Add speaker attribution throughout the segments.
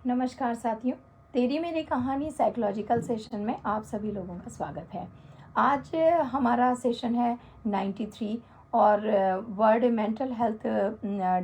Speaker 1: नमस्कार साथियों, तेरी मेरी कहानी साइकोलॉजिकल सेशन में आप सभी लोगों का स्वागत है। आज हमारा सेशन है 93 और वर्ल्ड मेंटल हेल्थ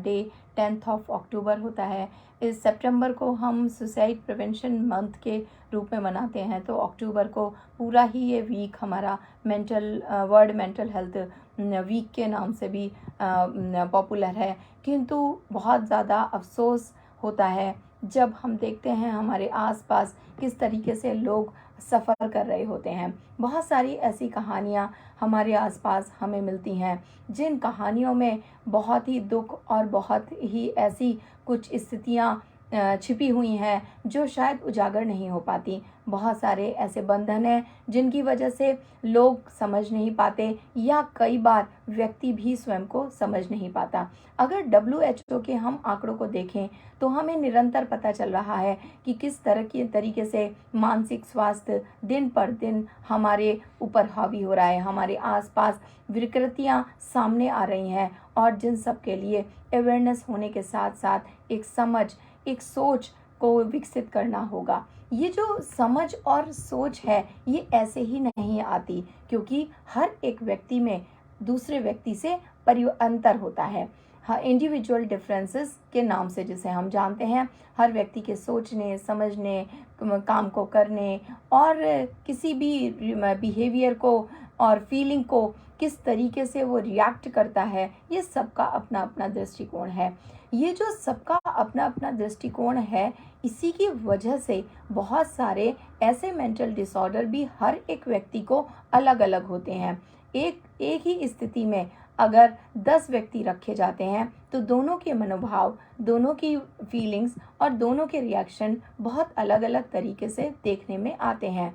Speaker 1: डे 10 अक्टूबर होता है। इस सितंबर को हम सुसाइड प्रिवेंशन मंथ के रूप में मनाते हैं, तो अक्टूबर को पूरा ही ये वीक हमारा वर्ल्ड मेंटल हेल्थ वीक के नाम से भी पॉपुलर है। किंतु बहुत ज़्यादा अफसोस होता है जब हम देखते हैं हमारे आसपास किस तरीके से लोग सफ़र कर रहे होते हैं। बहुत सारी ऐसी कहानियाँ हमारे आसपास हमें मिलती हैं, जिन कहानियों में बहुत ही दुख और बहुत ही ऐसी कुछ स्थितियाँ छिपी हुई हैं जो शायद उजागर नहीं हो पाती। बहुत सारे ऐसे बंधन हैं जिनकी वजह से लोग समझ नहीं पाते या कई बार व्यक्ति भी स्वयं को समझ नहीं पाता। अगर WHO के हम आंकड़ों को देखें तो हमें निरंतर पता चल रहा है कि किस तरह की तरीके से मानसिक स्वास्थ्य दिन पर दिन हमारे ऊपर हावी हो रहा है। हमारे आसपास विकृतियां सामने आ रही हैं और जिन सब के लिए अवेयरनेस होने के साथ साथ एक समझ, एक सोच को विकसित करना होगा। ये जो समझ और सोच है ये ऐसे ही नहीं आती, क्योंकि हर एक व्यक्ति में दूसरे व्यक्ति से अंतर होता है। हाँ, इंडिविजुअल डिफरेंसेस के नाम से जिसे हम जानते हैं, हर व्यक्ति के सोचने, समझने, काम को करने और किसी भी बिहेवियर को और फीलिंग को किस तरीके से वो रिएक्ट करता है, ये सबका अपना अपना दृष्टिकोण है। ये जो सबका अपना अपना दृष्टिकोण है, इसी की वजह से बहुत सारे ऐसे मेंटल डिसऑर्डर भी हर एक व्यक्ति को अलग अलग होते हैं। एक ही स्थिति में अगर 10 व्यक्ति रखे जाते हैं तो दोनों के मनोभाव, दोनों की फीलिंग्स और दोनों के रिएक्शन बहुत अलग अलग तरीके से देखने में आते हैं।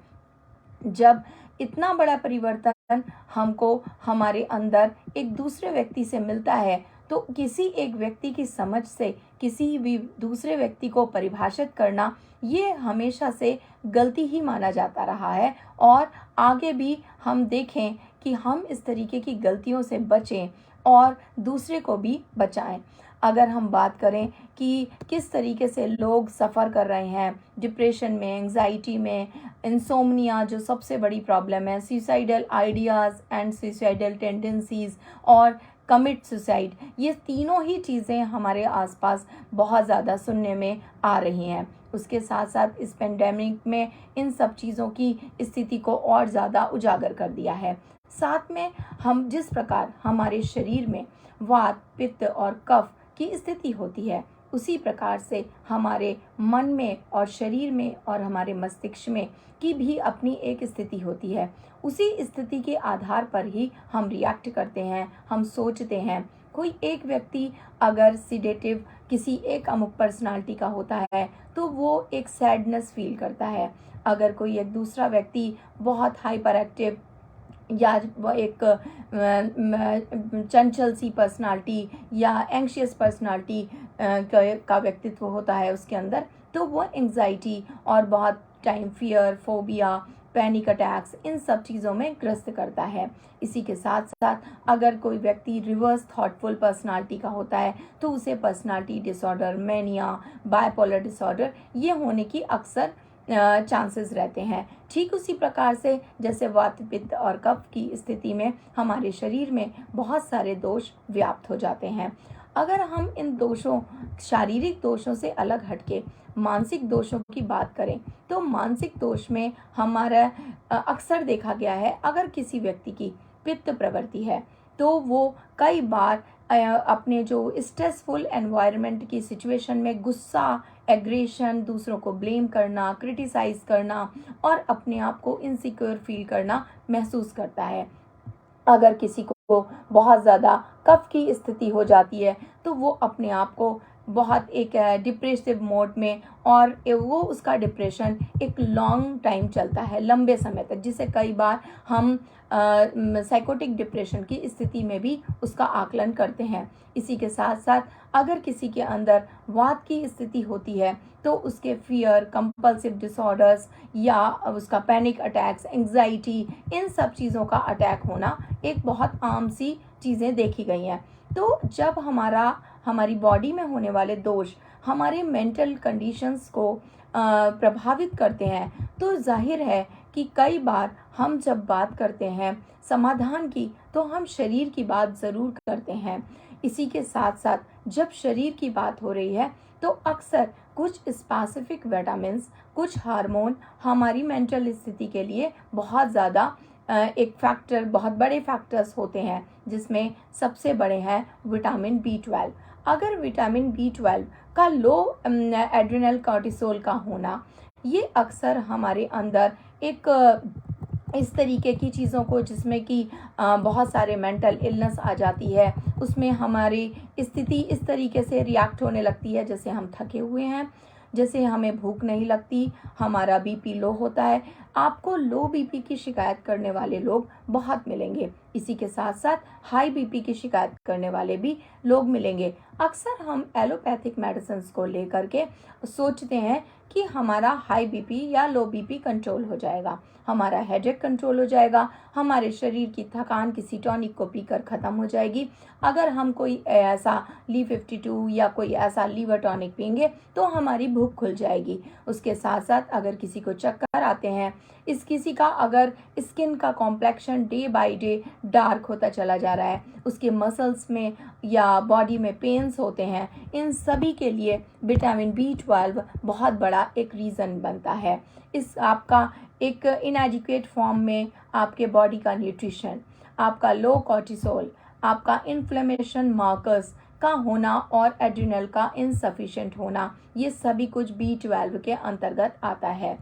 Speaker 1: जब इतना बड़ा परिवर्तन हमको हमारे अंदर एक दूसरे व्यक्ति से मिलता है, तो किसी एक व्यक्ति की समझ से किसी भी दूसरे व्यक्ति को परिभाषित करना ये हमेशा से गलती ही माना जाता रहा है। और आगे भी हम देखें कि हम इस तरीके की गलतियों से बचें और दूसरे को भी बचाएं। अगर हम बात करें कि किस तरीके से लोग सफ़र कर रहे हैं डिप्रेशन में, एंजाइटी में, इंसोम्निया जो सबसे बड़ी प्रॉब्लम है, suicidal ideas and suicidal tendencies और कमिट सुसाइड, ये तीनों ही चीज़ें हमारे आसपास बहुत ज़्यादा सुनने में आ रही हैं। उसके साथ साथ इस पेंडेमिक में इन सब चीज़ों की स्थिति को और ज़्यादा उजागर कर दिया है। साथ में हम जिस प्रकार हमारे शरीर में वात, पित्त और कफ की स्थिति होती है, उसी प्रकार से हमारे मन में और शरीर में और हमारे मस्तिष्क में की भी अपनी एक स्थिति होती है। उसी स्थिति के आधार पर ही हम रिएक्ट करते हैं, हम सोचते हैं। कोई एक व्यक्ति अगर सिडेटिव किसी एक अमुक पर्सनालिटी का होता है तो वो एक सैडनेस फील करता है। अगर कोई एक दूसरा व्यक्ति बहुत हाइपर एक्टिव या वो एक चंचल सी पर्सनालिटी या एंग्शियस पर्सनालिटी का व्यक्तित्व होता है उसके अंदर, तो वो एंग्जाइटी और बहुत time fear, phobia, panic attacks, इन सब चीज़ों में ग्रस्त करता है। इसी के साथ साथ अगर कोई व्यक्ति रिवर्स थॉटफुल पर्सनालिटी का होता है तो उसे personality disorder, mania, bipolar disorder ये होने की अक्सर चांसेस रहते हैं। ठीक उसी प्रकार से जैसे वात, पित्त और कफ की स्थिति में हमारे शरीर में बहुत सारे दोष व्याप्त हो जाते हैं। अगर हम इन दोषों, शारीरिक दोषों से अलग हटके मानसिक दोषों की बात करें, तो मानसिक दोष में हमारा अक्सर देखा गया है, अगर किसी व्यक्ति की पित्त प्रवृत्ति है तो वो कई बार अपने जो स्ट्रेसफुल एनवायरनमेंट की सिचुएशन में गुस्सा, एग्रेशन, दूसरों को ब्लेम करना, क्रिटिसाइज करना और अपने आप को इनसिक्योर फील करना महसूस करता है। अगर किसी को बहुत ज़्यादा कफ की स्थिति हो जाती है तो वो अपने आप को बहुत एक डिप्रेसिव मोड में, और वो उसका डिप्रेशन एक लॉन्ग टाइम चलता है, लंबे समय तक, जिसे कई बार हम साइकोटिक डिप्रेशन की स्थिति में भी उसका आकलन करते हैं। इसी के साथ साथ अगर किसी के अंदर वात की स्थिति होती है तो उसके फियर, कंपल्सिव डिसऑर्डर्स या उसका पैनिक अटैक्स, एंग्जाइटी, इन सब चीज़ों का अटैक होना एक बहुत आम सी चीज़ें देखी गई हैं। तो जब हमारी बॉडी में होने वाले दोष हमारे मेंटल कंडीशंस को प्रभावित करते हैं, तो जाहिर है कि कई बार हम जब बात करते हैं समाधान की, तो हम शरीर की बात ज़रूर करते हैं। इसी के साथ साथ जब शरीर की बात हो रही है, तो अक्सर कुछ स्पेसिफिक विटामिन्स, कुछ हार्मोन हमारी मेंटल स्थिति के लिए बहुत ज़्यादा एक फैक्टर, बहुत बड़े फैक्टर्स होते हैं, जिसमें सबसे बड़े हैं विटामिन B12। अगर विटामिन B12 का लो एड्रिनल कॉर्टिसोल का होना, ये अक्सर हमारे अंदर एक इस तरीके की चीज़ों को, जिसमें कि बहुत सारे मेंटल इलनेस आ जाती है, उसमें हमारी स्थिति इस तरीके से रिएक्ट होने लगती है जैसे हम थके हुए हैं, जैसे हमें भूख नहीं लगती, हमारा बीपी लो होता है। आपको लो बीपी की शिकायत करने वाले लोग बहुत मिलेंगे। इसी के साथ साथ हाई बीपी की शिकायत करने वाले भी लोग मिलेंगे। अक्सर हम एलोपैथिक मेडिसिन को लेकर के सोचते हैं कि हमारा हाई बीपी या लो बीपी कंट्रोल हो जाएगा, हमारा हेडेक कंट्रोल हो जाएगा, हमारे शरीर की थकान किसी टॉनिक को पीकर ख़त्म हो जाएगी। अगर हम कोई ऐसा Lee52 या कोई ऐसा लीवर टॉनिक पिएंगे तो हमारी भूख खुल जाएगी। उसके साथ साथ अगर किसी को चक्कर आते हैं, किसी का अगर स्किन का complexion day by day dark होता चला जा रहा है, उसके मसल्स में या बॉडी में पेन्स होते हैं, इन सभी के लिए विटामिन B12 बहुत बड़ा एक रीज़न बनता है। इस आपका एक इनएडिक्वेट फॉर्म में आपके बॉडी का न्यूट्रिशन, आपका लो कॉर्टिसोल, आपका इन्फ्लेमेशन मार्कर्स का होना और एड्रिनल का इनसफिशिएंट होना, ये सभी कुछ B12 के अंतर्गत आता है।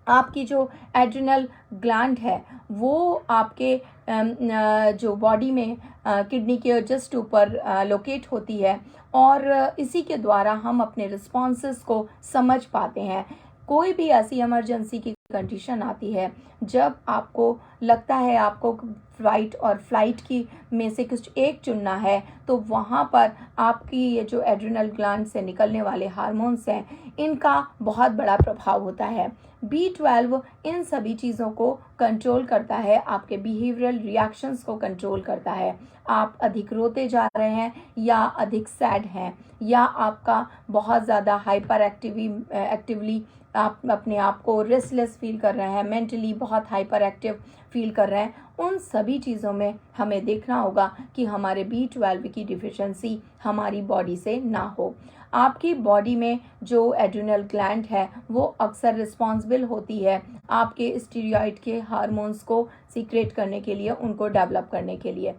Speaker 1: आपकी जो एड्रिनल ग्लैंड है, वो आपके जो बॉडी में किडनी के जस्ट ऊपर लोकेट होती है, और इसी के द्वारा हम अपने रिस्पॉन्सेस को समझ पाते हैं। कोई भी ऐसी इमरजेंसी की कंडीशन आती है, जब आपको लगता है आपको फाइट और फ्लाइट की में से कुछ एक चुनना है, तो वहाँ पर आपकी ये जो एड्रिनल ग्लैंड से निकलने वाले हार्मोन्स हैं, इनका बहुत बड़ा प्रभाव होता है। B12 इन सभी चीज़ों को कंट्रोल करता है, आपके बिहेवियरल रिएक्शंस को कंट्रोल करता है। आप अधिक रोते जा रहे हैं या अधिक सैड हैं, या आपका बहुत ज़्यादा हाइपर एक्टिवली आप अपने आप को रेस्टलेस फील कर रहे हैं, मेंटली बहुत हाइपर एक्टिव फील कर रहे हैं, उन सभी चीज़ों में हमें देखना होगा कि हमारे B12 की डिफिशिएंसी हमारी बॉडी से ना हो। आपकी बॉडी में जो एड्रिनल ग्लैंड है, वो अक्सर रिस्पॉन्सिबल होती है आपके स्टीरॉयड के हार्मोन्स को सीक्रेट करने के लिए, उनको डेवलप करने के लिए।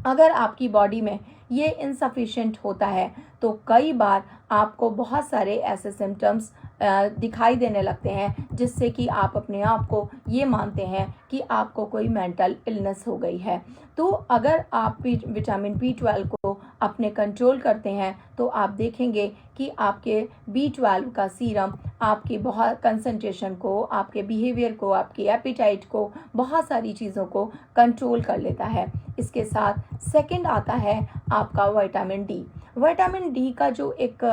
Speaker 1: अगर आपकी बॉडी में ये इनसफिशिएंट होता है, तो कई बार आपको बहुत सारे ऐसे सिम्टम्स दिखाई देने लगते हैं, जिससे कि आप अपने आप को ये मानते हैं कि आपको कोई मेंटल इलनेस हो गई है। तो अगर आप विटामिन B12 को अपने कंट्रोल करते हैं, तो आप देखेंगे कि आपके B12 का सीरम आपकी बहुत कंसंट्रेशन को, आपके बिहेवियर को, आपकी एपिटाइट को, बहुत सारी चीज़ों को कंट्रोल कर लेता है। इसके साथ सेकंड आता है आपका विटामिन D। विटामिन डी का जो एक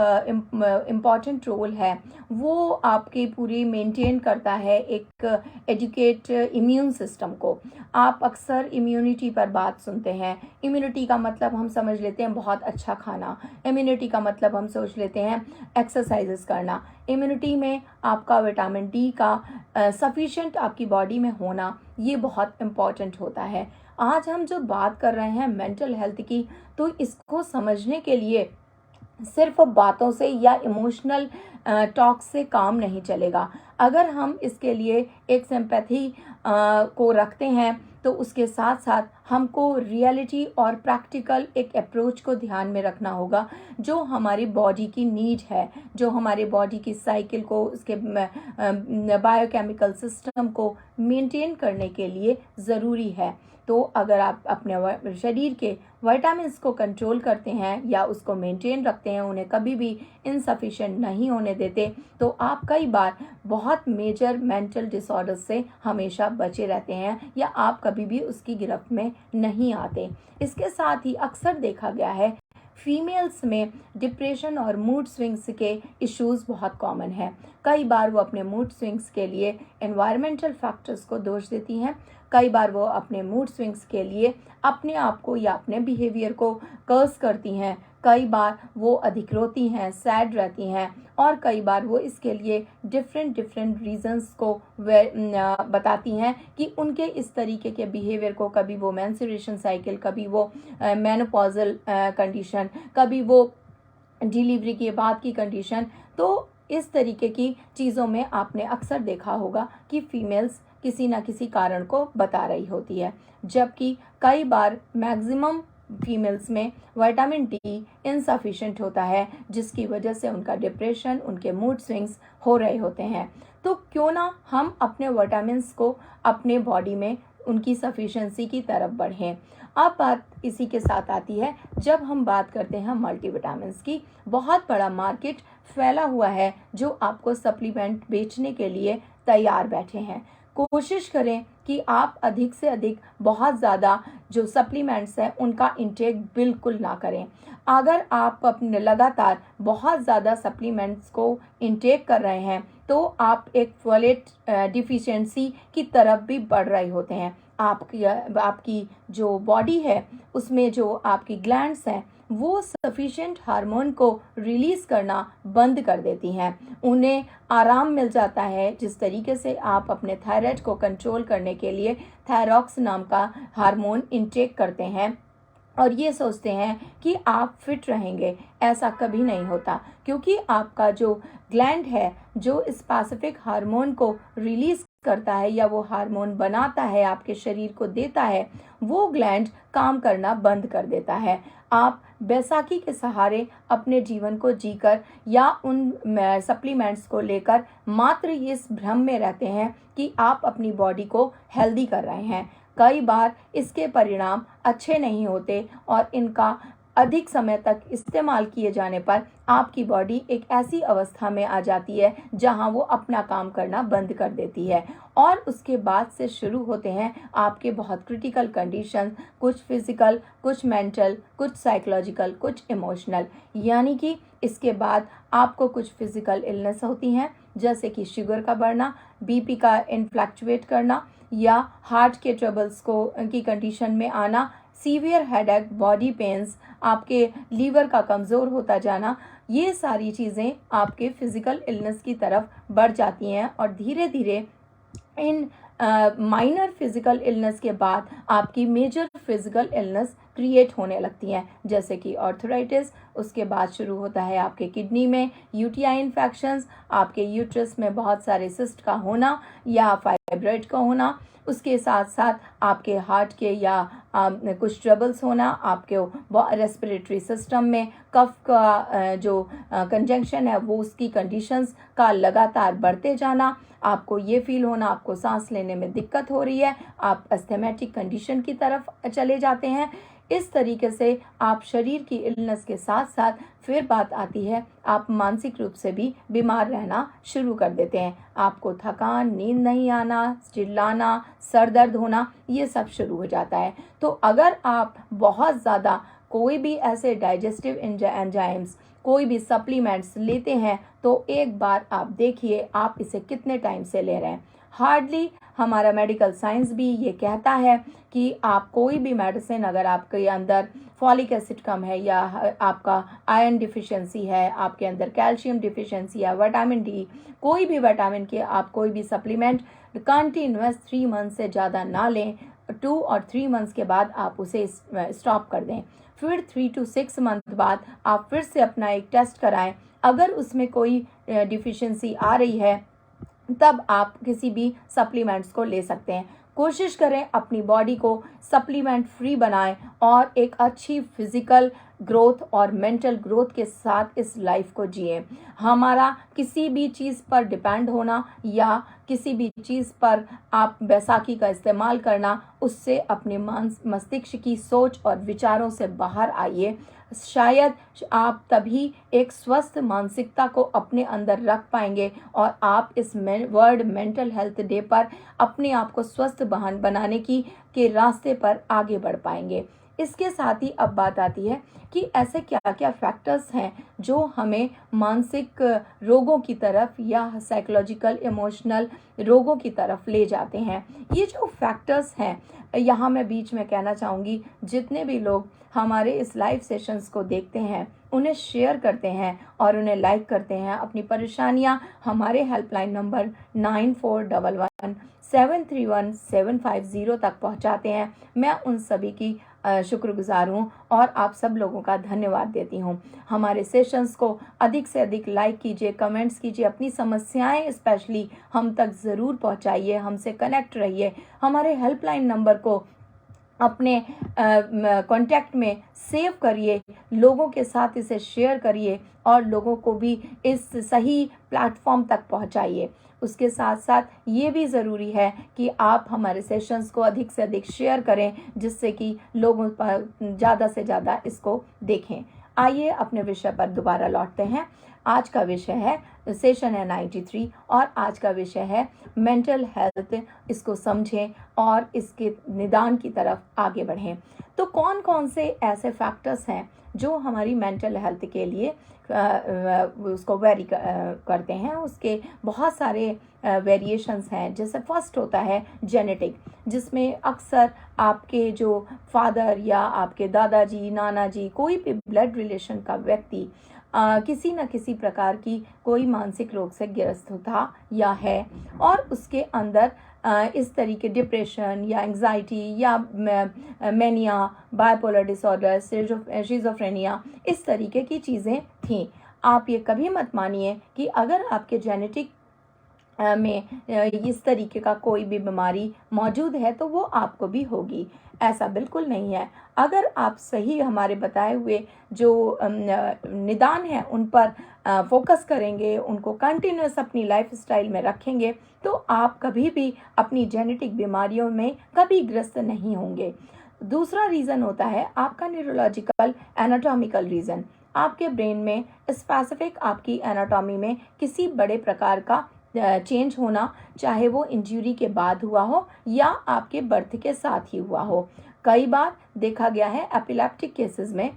Speaker 1: इम्पॉर्टेंट रोल है, वो आपके पूरी मेंटेन करता है एक एजुकेट इम्यून सिस्टम को। आप अक्सर इम्यूनिटी पर बात सुनते हैं। इम्यूनिटी का मतलब हम समझ लेते हैं बहुत अच्छा खाना, इम्यूनिटी का मतलब हम सोच लेते हैं एक्सरसाइजेस करना। इम्यूनिटी में आपका विटामिन डी का सफिशिएंट आपकी बॉडी में होना, ये बहुत इम्पॉर्टेंट होता है। आज हम जो बात कर रहे हैं मेंटल हेल्थ की, तो इसको समझने के लिए सिर्फ बातों से या इमोशनल टॉक से काम नहीं चलेगा। अगर हम इसके लिए एक सिंपैथी को रखते हैं, तो उसके साथ साथ हमको रियलिटी और प्रैक्टिकल एक अप्रोच को ध्यान में रखना होगा, जो हमारी बॉडी की नीड है, जो हमारे बॉडी की साइकिल को, उसके बायोकेमिकल सिस्टम को मेंटेन करने के लिए ज़रूरी है। तो अगर आप अपने शरीर के विटामिन्स को कंट्रोल करते हैं या उसको मेंटेन रखते हैं, उन्हें कभी भी इनसफिशिएंट नहीं होने देते, तो आप कई बार बहुत मेजर मेंटल डिसऑर्डर्स से हमेशा बचे रहते हैं, या आप कभी भी उसकी गिरफ्त में नहीं आते। इसके साथ ही अक्सर देखा गया है फीमेल्स में डिप्रेशन और मूड स्विंग्स के इश्यूज़ बहुत कॉमन है। कई बार वो अपने मूड स्विंग्स के लिए एनवायरमेंटल फैक्टर्स को दोष देती हैं, कई बार वो अपने मूड स्विंग्स के लिए अपने आप को या अपने बिहेवियर को कर्स करती हैं, कई बार वो अधिक रोती हैं, सैड रहती हैं, और कई बार वो इसके लिए डिफरेंट रीजंस को बताती हैं कि उनके इस तरीके के बिहेवियर को, कभी वो मेंस्ट्रुएशन साइकिल, कभी वो मेनोपॉजल कंडीशन, कभी वो डिलीवरी के बाद की कंडीशन। तो इस तरीके की चीज़ों में आपने अक्सर देखा होगा कि फीमेल्स किसी ना किसी कारण को बता रही होती है, जबकि कई बार मैक्सिमम फीमेल्स में विटामिन डी इनसफिशिएंट होता है, जिसकी वजह से उनका डिप्रेशन, उनके मूड स्विंग्स हो रहे होते हैं। तो क्यों ना हम अपने विटामिन्स को अपने बॉडी में उनकी सफिशिएंसी की तरफ बढ़ें। अब बात इसी के साथ आती है, जब हम बात करते हैं मल्टीविटामिन्स की, बहुत बड़ा मार्केट फैला हुआ है जो आपको सप्लीमेंट बेचने के लिए तैयार बैठे हैं। कोशिश करें कि आप अधिक से अधिक बहुत ज़्यादा जो सप्लीमेंट्स हैं उनका इंटेक बिल्कुल ना करें। अगर आप अपने लगातार बहुत ज़्यादा सप्लीमेंट्स को इंटेक कर रहे हैं तो आप एक फोलेट डिफिशिएंसी की तरफ भी बढ़ रहे होते हैं। आपकी जो बॉडी है उसमें जो आपकी ग्लैंड्स हैं वो सफिशिएंट हार्मोन को रिलीज़ करना बंद कर देती हैं, उन्हें आराम मिल जाता है। जिस तरीके से आप अपने थायराइड को कंट्रोल करने के लिए थायरॉक्स नाम का हार्मोन इंटेक करते हैं और ये सोचते हैं कि आप फिट रहेंगे, ऐसा कभी नहीं होता, क्योंकि आपका जो ग्लैंड है जो स्पेसिफिक हार्मोन को रिलीज़ करता है या वो हार्मोन बनाता है, आपके शरीर को देता है, वो ग्लैंड काम करना बंद कर देता है। आप बैसाखी के सहारे अपने जीवन को जीकर या उन सप्लीमेंट्स को लेकर मात्र इस भ्रम में रहते हैं कि आप अपनी बॉडी को हेल्दी कर रहे हैं। कई बार इसके परिणाम अच्छे नहीं होते और इनका अधिक समय तक इस्तेमाल किए जाने पर आपकी बॉडी एक ऐसी अवस्था में आ जाती है जहां वो अपना काम करना बंद कर देती है और उसके बाद से शुरू होते हैं आपके बहुत क्रिटिकल कंडीशन, कुछ फिजिकल, कुछ मेंटल, कुछ साइकोलॉजिकल, कुछ इमोशनल। यानी कि इसके बाद आपको कुछ फिजिकल इलनेस होती हैं, जैसे कि शुगर का बढ़ना, बीपी का इनफ्लक्चुएट करना या हार्ट के ट्रबल्स को की कंडीशन में आना, सीवियर हेडेक, बॉडी पेन्स, आपके लीवर का कमज़ोर होता जाना, ये सारी चीज़ें आपके फिज़िकल इलनेस की तरफ बढ़ जाती हैं और धीरे धीरे इन माइनर फिज़िकल इलनेस के बाद आपकी मेजर फिज़िकल इलनेस क्रिएट होने लगती हैं, जैसे कि आर्थराइटिस। उसके बाद शुरू होता है आपके किडनी में यूटीआई इन्फेक्शंस, आपके यूट्रस में बहुत सारे सिस्ट का होना या फाइब्रॉइड का होना, उसके साथ साथ आपके हार्ट के या कुछ ट्रबल्स होना, आपके रेस्पिरेटरी सिस्टम में कफ का जो कंजंक्शन है वो उसकी कंडीशंस का लगातार बढ़ते जाना, आपको ये फील होना आपको सांस लेने में दिक्कत हो रही है, आप अस्थमैटिक कंडीशन की तरफ चले जाते हैं। इस तरीके से आप शरीर की इलनेस के साथ साथ फिर बात आती है आप मानसिक रूप से भी बीमार रहना शुरू कर देते हैं। आपको थकान, नींद नहीं आना, चिल्लाना, सर दर्द होना, ये सब शुरू हो जाता है। तो अगर आप बहुत ज़्यादा कोई भी ऐसे डाइजेस्टिव एंजाइम्स, कोई भी सप्लीमेंट्स लेते हैं तो एक बार आप देखिए आप इसे कितने टाइम से ले रहे हैं। हार्डली हमारा मेडिकल साइंस भी ये कहता है कि आप कोई भी मेडिसिन, अगर आपके अंदर फॉलिक एसिड कम है या आपका आयरन डिफिशिएंसी है, आपके अंदर कैल्शियम डिफिशिएंसी है, विटामिन डी, कोई भी विटामिन के आप कोई भी सप्लीमेंट कंटिन्यूअस 3 मंथ से ज़्यादा ना लें। 2 और 3 मंथ्स के बाद आप उसे स्टॉप कर दें। फिर 3 to 6 मंथ बाद आप फिर से अपना एक टेस्ट कराएं। अगर उसमें कोई डिफिशिएंसी आ रही है तब आप किसी भी सप्लीमेंट्स को ले सकते हैं। कोशिश करें अपनी बॉडी को सप्लीमेंट फ्री बनाएं और एक अच्छी फिजिकल ग्रोथ और मेंटल ग्रोथ के साथ इस लाइफ को जिएं। हमारा किसी भी चीज़ पर डिपेंड होना या किसी भी चीज़ पर आप बैसाखी का इस्तेमाल करना, उससे अपने मस्तिष्क की सोच और विचारों से बाहर आइए। शायद आप तभी एक स्वस्थ मानसिकता को अपने अंदर रख पाएंगे और आप इस वर्ल्ड मेंटल हेल्थ डे पर अपने आप को स्वस्थ बनाने की के रास्ते पर आगे बढ़ पाएंगे। इसके साथ ही अब बात आती है कि ऐसे क्या क्या फैक्टर्स हैं जो हमें मानसिक रोगों की तरफ या साइकोलॉजिकल इमोशनल रोगों की तरफ ले जाते हैं। ये जो फैक्टर्स हैं, यहाँ मैं बीच में कहना चाहूँगी, जितने भी लोग हमारे इस लाइव सेशंस को देखते हैं, उन्हें शेयर करते हैं और उन्हें लाइक करते हैं, अपनी परेशानियाँ हमारे हेल्पलाइन नंबर 9411731750 तक पहुंचाते हैं। मैं उन सभी की शुक्रगुजार हूँ और आप सब लोगों का धन्यवाद देती हूँ। हमारे सेशंस को अधिक से अधिक लाइक कीजिए, कमेंट्स कीजिए, अपनी समस्याएं स्पेशली हम तक ज़रूर पहुँचाइए, हमसे कनेक्ट रहिए। हमारे हेल्पलाइन नंबर को अपने कॉन्टैक्ट में सेव करिए, लोगों के साथ इसे शेयर करिए और लोगों को भी इस सही प्लेटफॉर्म तक पहुंचाइए। उसके साथ साथ ये भी ज़रूरी है कि आप हमारे सेशंस को अधिक से अधिक शेयर करें, जिससे कि लोगों पर ज़्यादा से ज़्यादा इसको देखें। आइए अपने विषय पर दोबारा लौटते हैं। आज का विषय है, सेशन है 93 और आज का विषय है मेंटल हेल्थ। इसको समझें और इसके निदान की तरफ आगे बढ़ें। तो कौन कौन से ऐसे फैक्टर्स हैं जो हमारी मेंटल हेल्थ के लिए उसको वेरी करते हैं। उसके बहुत सारे वेरिएशंस हैं। जैसे फर्स्ट होता है जेनेटिक, जिसमें अक्सर आपके जो फादर या आपके दादाजी, नाना जी, कोई भी ब्लड रिलेशन का व्यक्ति किसी न किसी प्रकार की कोई मानसिक रोग से ग्रस्त था या है, और उसके अंदर इस तरीके डिप्रेशन या एंग्जाइटी या मैनिया, बाइपोलर डिसऑर्डर, शिज़ोफ्रेनिया, इस तरीके की चीज़ें थीं। आप ये कभी मत मानिए कि अगर आपके जेनेटिक में इस तरीके का कोई भी बीमारी मौजूद है तो वो आपको भी होगी। ऐसा बिल्कुल नहीं है। अगर आप सही हमारे बताए हुए जो निदान है उन पर फोकस करेंगे, उनको कंटिन्यूस अपनी लाइफ स्टाइल में रखेंगे, तो आप कभी भी अपनी जेनेटिक बीमारियों में कभी ग्रस्त नहीं होंगे। दूसरा रीज़न होता है आपका न्यूरोलॉजिकल एनाटॉमिकल रीज़न। आपके ब्रेन में स्पेसिफिक आपकी एनाटॉमी में किसी बड़े प्रकार का चेंज होना, चाहे वो इंजरी के बाद हुआ हो या आपके बर्थ के साथ ही हुआ हो। कई बार देखा गया है एपिलेप्टिक केसेस में,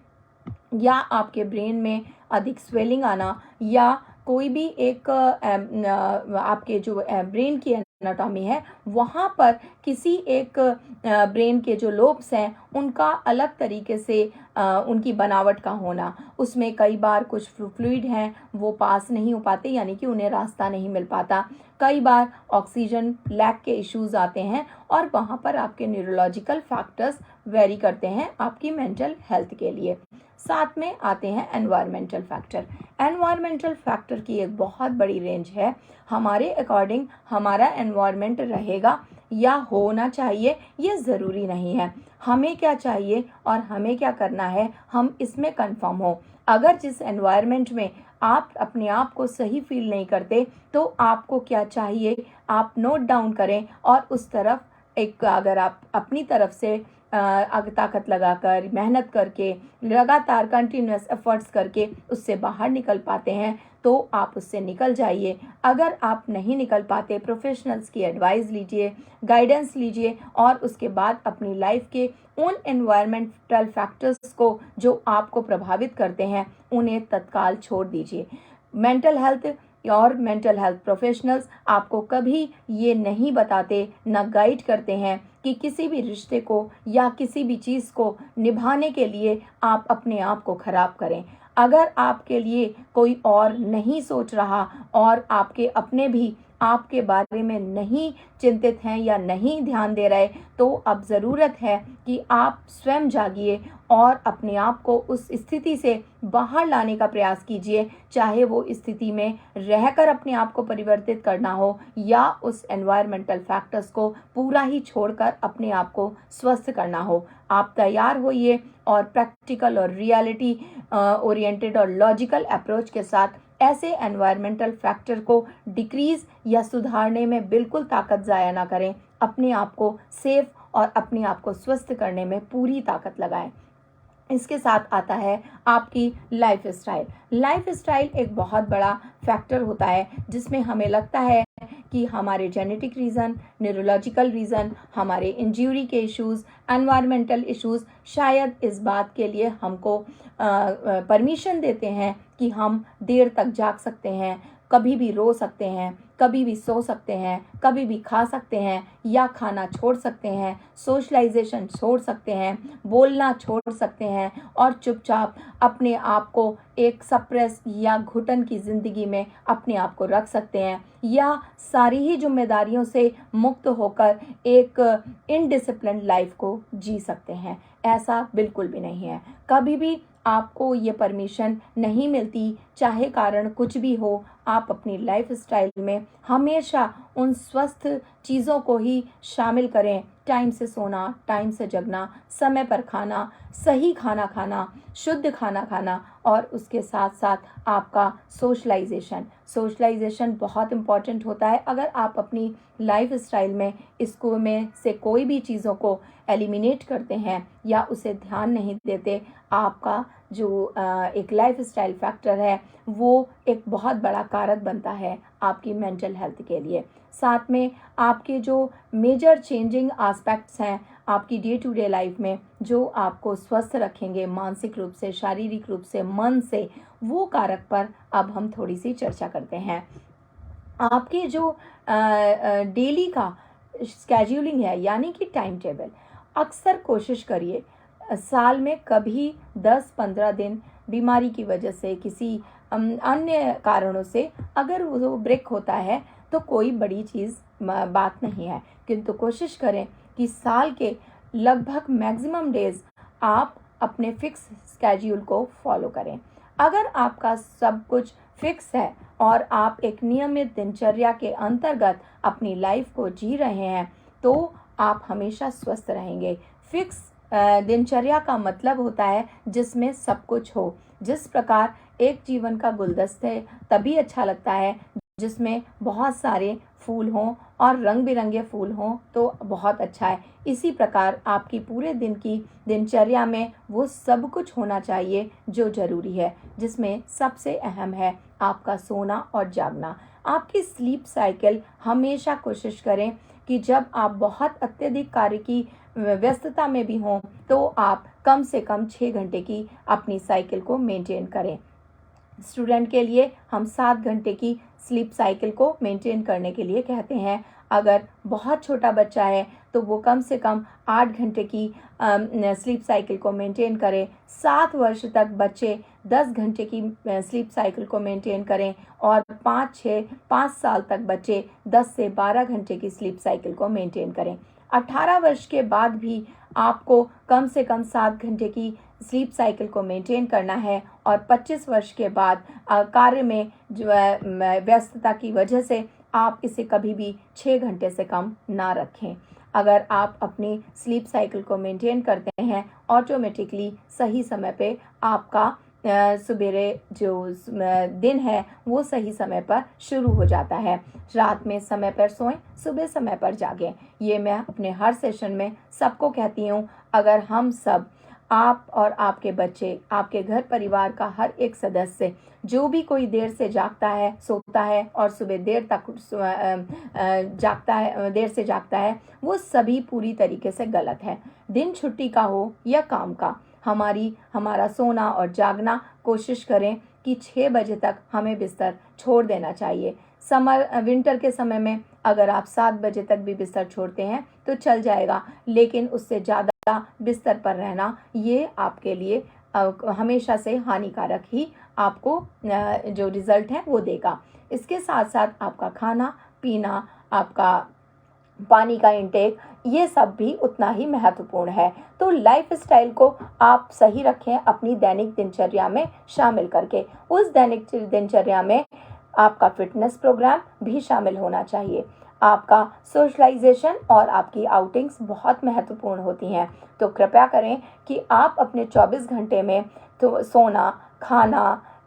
Speaker 1: या आपके ब्रेन में अधिक स्वेलिंग आना, या कोई भी एक आपके जो ब्रेन की एनाटॉमी है वहाँ पर किसी एक ब्रेन के जो लोब्स हैं उनका अलग तरीके से उनकी बनावट का होना, उसमें कई बार कुछ फ्लूइड हैं वो पास नहीं हो पाते, यानी कि उन्हें रास्ता नहीं मिल पाता। कई बार ऑक्सीजन लैक के इश्यूज आते हैं और वहाँ पर आपके न्यूरोलॉजिकल फैक्टर्स वेरी करते हैं आपकी मेंटल हेल्थ के लिए। साथ में आते हैं एनवायरमेंटल फैक्टर। एनवायरमेंटल फैक्टर की एक बहुत बड़ी रेंज है। हमारे अकॉर्डिंग हमारा एनवायरमेंट रहेगा या होना चाहिए ये ज़रूरी नहीं है। हमें क्या चाहिए और हमें क्या करना है, हम इसमें कंफर्म हो। अगर जिस एनवायरमेंट में आप अपने आप को सही फील नहीं करते तो आपको क्या चाहिए आप नोट डाउन करें और उस तरफ एक, अगर आप अपनी तरफ से ताकत लगाकर, मेहनत करके, लगातार कंटिन्यूस एफर्ट्स करके उससे बाहर निकल पाते हैं तो आप उससे निकल जाइए। अगर आप नहीं निकल पाते, प्रोफेशनल्स की एडवाइस लीजिए, गाइडेंस लीजिए और उसके बाद अपनी लाइफ के उन एनवायरमेंटल फैक्टर्स को जो आपको प्रभावित करते हैं उन्हें तत्काल छोड़ दीजिए। मेंटल हेल्थ और मेंटल हेल्थ प्रोफेशनल्स आपको कभी ये नहीं बताते, न गाइड करते हैं कि किसी भी रिश्ते को या किसी भी चीज़ को निभाने के लिए आप अपने आप को खराब करें। अगर आपके लिए कोई और नहीं सोच रहा और आपके अपने भी आपके बारे में नहीं चिंतित हैं या नहीं ध्यान दे रहे, तो अब ज़रूरत है कि आप स्वयं जागिए और अपने आप को उस स्थिति से बाहर लाने का प्रयास कीजिए। चाहे वो स्थिति में रहकर अपने आप को परिवर्तित करना हो या उस एनवायरमेंटल फैक्टर्स को पूरा ही छोड़कर अपने आप को स्वस्थ करना हो। आप तैयार होइए और प्रैक्टिकल और रियलिटी ओरिएंटेड और लॉजिकल अप्रोच के साथ ऐसे एनवायरमेंटल फैक्टर को डिक्रीज या सुधारने में बिल्कुल ताकत ज़ाया ना करें। अपने आप को सेफ और अपने आप को स्वस्थ करने में पूरी ताकत लगाएं। इसके साथ आता है आपकी लाइफ स्टाइल। लाइफ स्टाइल एक बहुत बड़ा फैक्टर होता है जिसमें हमें लगता है कि हमारे जेनेटिक रीज़न, न्यूरोलॉजिकल रीज़न, हमारे इंजरी के इश्यूज़, एनवायरमेंटल इश्यूज़ शायद इस बात के लिए हमको परमिशन देते हैं कि हम देर तक जाग सकते हैं, कभी भी रो सकते हैं, कभी भी सो सकते हैं, कभी भी खा सकते हैं या खाना छोड़ सकते हैं, सोशलाइजेशन छोड़ सकते हैं, बोलना छोड़ सकते हैं और चुपचाप अपने आप को एक सप्रेस या घुटन की ज़िंदगी में अपने आप को रख सकते हैं या सारी ही जिम्मेदारियों से मुक्त होकर एक इनडिसिप्लिन लाइफ को जी सकते हैं। ऐसा बिल्कुल भी नहीं है। कभी भी आपको ये परमिशन नहीं मिलती, चाहे कारण कुछ भी हो। आप अपनी लाइफ स्टाइल में हमेशा उन स्वस्थ चीज़ों को ही शामिल करें। टाइम से सोना, टाइम से जगना, समय पर खाना, सही खाना खाना, शुद्ध खाना खाना और उसके साथ साथ आपका सोशलाइजेशन बहुत इम्पॉर्टेंट होता है। अगर आप अपनी लाइफ स्टाइल में इसको में से कोई भी चीज़ों को एलिमिनेट करते हैं या उसे ध्यान नहीं देते, आपका जो एक लाइफ स्टाइल फैक्टर है वो एक बहुत बड़ा कारक बनता है आपकी मेंटल हेल्थ के लिए। साथ में आपके जो मेजर चेंजिंग एस्पेक्ट्स हैं आपकी डे टू डे लाइफ में, जो आपको स्वस्थ रखेंगे मानसिक रूप से, शारीरिक रूप से, मन से, वो कारक पर अब हम थोड़ी सी चर्चा करते हैं। आपके जो डेली का स्केड्यूलिंग है यानी कि टाइम टेबल, अक्सर कोशिश करिए साल में कभी 10-15 दिन बीमारी की वजह से, किसी अन्य कारणों से अगर वो ब्रेक होता है तो कोई बड़ी चीज़ बात नहीं है, किंतु कोशिश करें कि साल के लगभग मैक्सिमम डेज आप अपने फिक्स स्केड्यूल को फॉलो करें। अगर आपका सब कुछ फिक्स है और आप एक नियमित दिनचर्या के अंतर्गत अपनी लाइफ को जी रहे हैं तो आप हमेशा स्वस्थ रहेंगे। फिक्स दिनचर्या का मतलब होता है जिसमें सब कुछ हो। जिस प्रकार एक जीवन का गुलदस्ते तभी अच्छा लगता है जिसमें बहुत सारे फूल हों और रंग बिरंगे फूल हों तो बहुत अच्छा है। इसी प्रकार आपकी पूरे दिन की दिनचर्या में वो सब कुछ होना चाहिए जो ज़रूरी है, जिसमें सबसे अहम है आपका सोना और जागना। आपकी स्लीप साइकिल हमेशा कोशिश करें कि जब आप बहुत अत्यधिक कार्य की व्यस्तता में भी हों तो आप कम से कम 6 घंटे की अपनी साइकिल को मेंटेन करें। स्टूडेंट के लिए हम 7 घंटे की स्लीप साइकिल को मेंटेन करने के लिए कहते हैं। अगर बहुत छोटा बच्चा है तो वो कम से कम 8 घंटे की स्लीप साइकिल को मेंटेन करें। 7 वर्ष तक बच्चे 10 घंटे की स्लीप साइकिल को मेंटेन करें और 5 साल तक बच्चे 10 से 12 घंटे की स्लीप साइकिल को मेंटेन करें। 18 वर्ष के बाद भी आपको कम से कम 7 घंटे की स्लीप साइकिल को मेंटेन करना है और 25 वर्ष के बाद कार्य में जो व्यस्तता की वजह से आप इसे कभी भी 6 घंटे से कम ना रखें। अगर आप अपनी स्लीप साइकिल को मेंटेन करते हैं ऑटोमेटिकली सही समय पे आपका सवेरे जो दिन है वो सही समय पर शुरू हो जाता है। रात में समय पर सोएं, सुबह समय पर जागें। ये मैं अपने हर सेशन में सबको कहती हूँ। अगर हम सब, आप और आपके बच्चे, आपके घर परिवार का हर एक सदस्य, जो भी कोई देर से जागता है, सोता है और सुबह देर तक जागता है, देर से जागता है, वो सभी पूरी तरीके से गलत है। दिन छुट्टी का हो या काम का, हमारा सोना और जागना कोशिश करें कि 6 बजे तक हमें बिस्तर छोड़ देना चाहिए। विंटर के समय में अगर आप 7 बजे तक भी बिस्तर छोड़ते हैं तो चल जाएगा, लेकिन उससे ज़्यादा बिस्तर पर रहना ये आपके लिए हमेशा से हानिकारक ही आपको जो रिज़ल्ट है वो देगा। इसके साथ साथ आपका खाना पीना, आपका पानी का इंटेक, ये सब भी उतना ही महत्वपूर्ण है। तो लाइफ स्टाइल को आप सही रखें अपनी दैनिक दिनचर्या में शामिल करके। उस दैनिक दिनचर्या में आपका फिटनेस प्रोग्राम भी शामिल होना चाहिए। आपका सोशलाइजेशन और आपकी आउटिंग्स बहुत महत्वपूर्ण होती हैं। तो कृपया करें कि आप अपने 24 घंटे में तो सोना, खाना,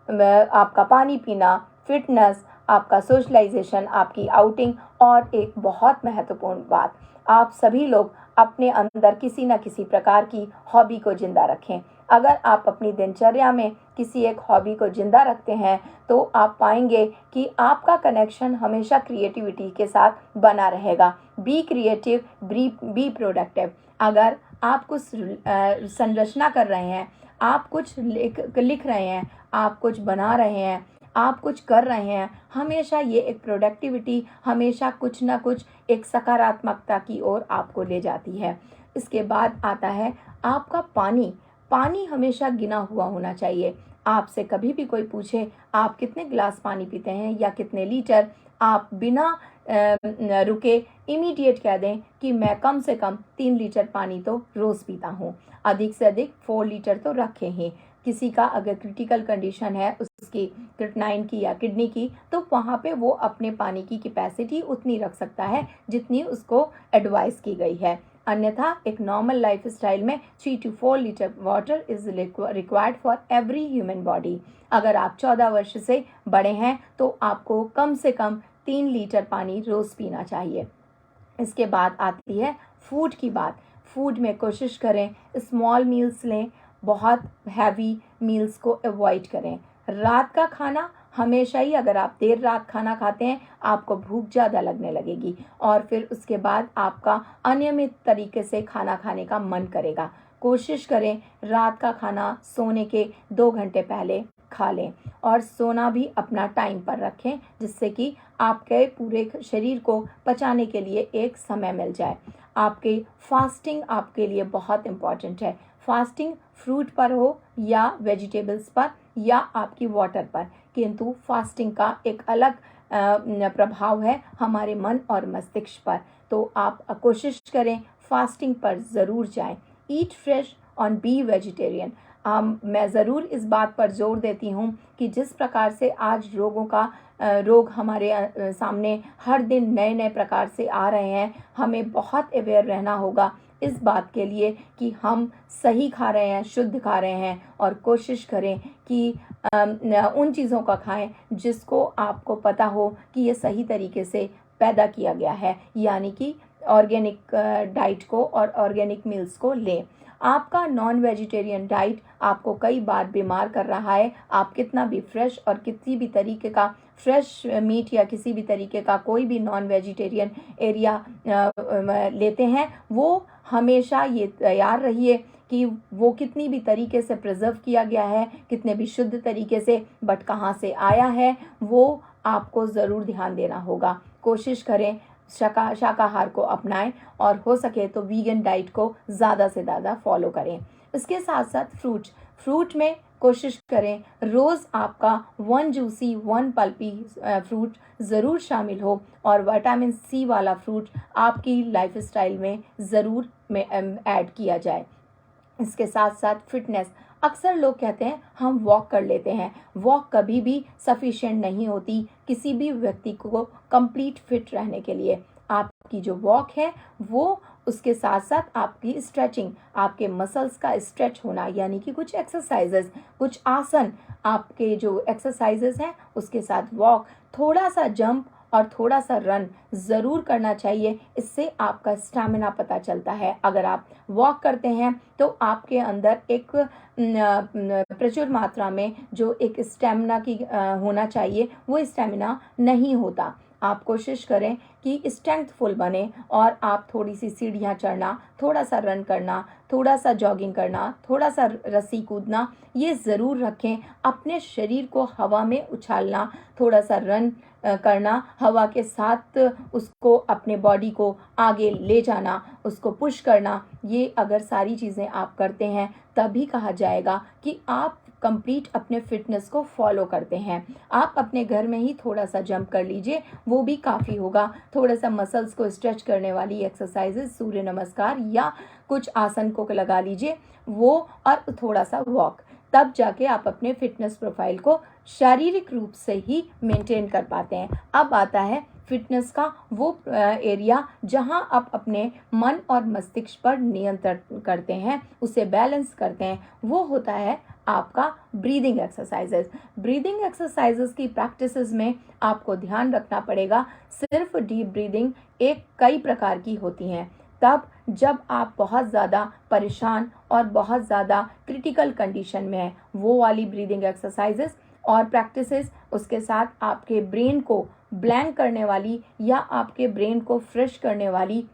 Speaker 1: आपका पानी पीना, फिटनेस, आपका सोशलाइजेशन, आपकी आउटिंग और एक बहुत महत्वपूर्ण बात, आप सभी लोग अपने अंदर किसी न किसी प्रकार की हॉबी को जिंदा रखें। अगर आप अपनी दिनचर्या में किसी एक हॉबी को जिंदा रखते हैं तो आप पाएंगे कि आपका कनेक्शन हमेशा क्रिएटिविटी के साथ बना रहेगा। Be creative, be productive. अगर आप कुछ संरचना कर रहे हैं, आप कुछ लिख रहे हैं, आप कुछ बना रहे हैं, आप कुछ कर रहे हैं, हमेशा ये एक प्रोडक्टिविटी हमेशा कुछ ना कुछ एक सकारात्मकता की ओर आपको ले जाती है। इसके बाद आता है आपका पानी। पानी हमेशा गिना हुआ होना चाहिए। आपसे कभी भी कोई पूछे आप कितने गिलास पानी पीते हैं या कितने लीटर, आप बिना रुके इमीडिएट कह दें कि मैं कम से कम 3 लीटर पानी तो रोज़ पीता हूँ। अधिक से अधिक 4 लीटर तो रखें ही। किसी का अगर क्रिटिकल कंडीशन है उसकी क्रिटनाइन की या किडनी की, तो वहाँ पे वो अपने पानी की कैपेसिटी उतनी रख सकता है जितनी उसको एडवाइस की गई है। अन्यथा एक नॉर्मल लाइफ स्टाइल में 3 to 4 litre water is required for every human body. अगर आप 14 वर्ष से बड़े हैं तो आपको कम से कम 3 लीटर पानी रोज़ पीना चाहिए। इसके बाद आती है फूड की बात। फूड में कोशिश करें स्मॉल मील्स लें, बहुत हैवी मील्स को अवॉइड करें। रात का खाना हमेशा ही, अगर आप देर रात खाना खाते हैं आपको भूख ज़्यादा लगने लगेगी और फिर उसके बाद आपका अनियमित तरीके से खाना खाने का मन करेगा। कोशिश करें रात का खाना सोने के 2 घंटे पहले खा लें और सोना भी अपना टाइम पर रखें जिससे कि आपके पूरे शरीर को पचाने के लिए एक समय मिल जाए। आपके फास्टिंग आपके लिए बहुत इम्पॉर्टेंट है। फास्टिंग फ्रूट पर हो या वेजिटेबल्स पर या आपकी वाटर पर, किंतु फास्टिंग का एक अलग प्रभाव है हमारे मन और मस्तिष्क पर। तो आप कोशिश करें फास्टिंग पर ज़रूर जाएं। ईट फ्रेश ऑन बी वेजिटेरियन। मैं ज़रूर इस बात पर जोर देती हूँ कि जिस प्रकार से आज रोग हमारे सामने हर दिन नए नए प्रकार से आ रहे हैं, हमें बहुत अवेयर रहना होगा इस बात के लिए कि हम सही खा रहे हैं, शुद्ध खा रहे हैं और कोशिश करें कि उन चीज़ों का खाएं जिसको आपको पता हो कि ये सही तरीके से पैदा किया गया है, यानी कि ऑर्गेनिक डाइट को और ऑर्गेनिक मिल्स को लें। आपका नॉन वेजिटेरियन डाइट आपको कई बार बीमार कर रहा है। आप कितना भी फ्रेश और किसी भी तरीके का फ्रेश मीट या किसी भी तरीके का कोई भी नॉन वेजिटेरियन एरिया लेते हैं, वो हमेशा ये तैयार रहिए कि वो कितनी भी तरीके से प्रिजर्व किया गया है, कितने भी शुद्ध तरीके से, बट कहाँ से आया है वो आपको ज़रूर ध्यान देना होगा। कोशिश करें शाकाहार को अपनाएं और हो सके तो वीगन डाइट को ज़्यादा से ज़्यादा फॉलो करें। इसके साथ साथ फ्रूट में कोशिश करें रोज़ आपका 1 जूसी 1 पल्पी फ्रूट ज़रूर शामिल हो और विटामिन सी वाला फ्रूट आपकी लाइफस्टाइल में ज़रूर ऐड किया जाए। इसके साथ साथ फिटनेस। अक्सर लोग कहते हैं हम वॉक कर लेते हैं। वॉक कभी भी सफिशिएंट नहीं होती किसी भी व्यक्ति को कंप्लीट फिट रहने के लिए। आपकी जो वॉक है वो उसके साथ साथ आपकी स्ट्रेचिंग, आपके मसल्स का स्ट्रेच होना, यानी कि कुछ एक्सरसाइजेस, कुछ आसन, आपके जो एक्सरसाइजेस हैं उसके साथ वॉक, थोड़ा सा जंप और थोड़ा सा रन ज़रूर करना चाहिए। इससे आपका स्टैमिना पता चलता है। अगर आप वॉक करते हैं तो आपके अंदर एक प्रचुर मात्रा में जो एक स्टैमिना की होना चाहिए वो स्टैमिना नहीं होता। आप कोशिश करें कि स्ट्रेंथफुल बने और आप थोड़ी सी सीढ़ियाँ चढ़ना, थोड़ा सा रन करना, थोड़ा सा जॉगिंग करना, थोड़ा सा रस्सी कूदना, ये ज़रूर रखें। अपने शरीर को हवा में उछालना, थोड़ा सा रन करना, हवा के साथ उसको अपने बॉडी को आगे ले जाना, उसको पुश करना, ये अगर सारी चीज़ें आप करते हैं तभी कहा जाएगा कि आप कंप्लीट अपने फिटनेस को फॉलो करते हैं। आप अपने घर में ही थोड़ा सा जंप कर लीजिए, वो भी काफ़ी होगा। थोड़ा सा मसल्स को स्ट्रेच करने वाली एक्सरसाइजेस, सूर्य नमस्कार या कुछ आसन को लगा लीजिए वो, और थोड़ा सा वॉक, तब जाके आप अपने फिटनेस प्रोफाइल को शारीरिक रूप से ही मेंटेन कर पाते हैं। अब आता है फिटनेस का वो एरिया जहां आप अपने मन और मस्तिष्क पर नियंत्रण करते हैं, उसे बैलेंस करते हैं, वो होता है आपका ब्रीदिंग एक्सरसाइजेस। ब्रीदिंग एक्सरसाइजेस की प्रैक्टिसेस में आपको ध्यान रखना पड़ेगा सिर्फ डीप ब्रीदिंग एक कई प्रकार की होती हैं। तब जब आप बहुत ज़्यादा परेशान और बहुत ज़्यादा क्रिटिकल कंडीशन में हैं, वो वाली ब्रीदिंग एक्सरसाइजेस और प्रैक्टिसेस, उसके साथ आपके ब्रेन को ब्लैंक करने वाली या आपके ब्रेन को फ्रेश करने वाली